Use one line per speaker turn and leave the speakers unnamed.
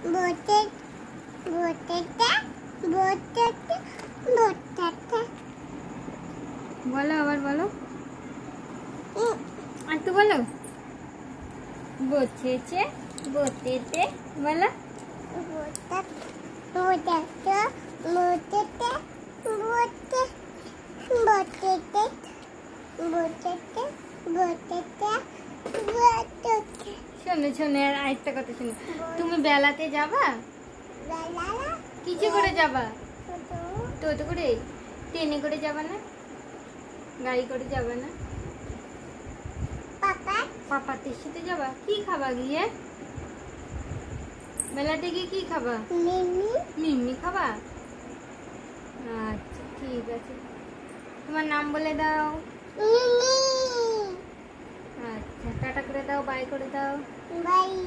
बोटे बोटेटा बोटेटा बोटेटा
बोलो আবার বলো আর তো বলো বসেছে বসেতে বলো
बोटा बोटेटा बोटेटा बोटे बोटेटा बोटेटा बोटेटा बोटेटा
শোনো শোনো আর আরেকটা কথা শোনো তুমি বেলাতে যাবা
लाला
কিসে করে যাবা টোটো করে ট্রেনে করে যাবা না গাড়ি করে যাবা না
पापा
পাপাতের সাথে যাবা কি খাবা গিয়ে বেলাতে গিয়ে কি খাবা
मिमी
মিম্মি খাবা আচ্ছা ঠিক আছে তোমার নাম বলে দাও
मिमी
আচ্ছা টাটা করে দাও বাই করে দাও
बाई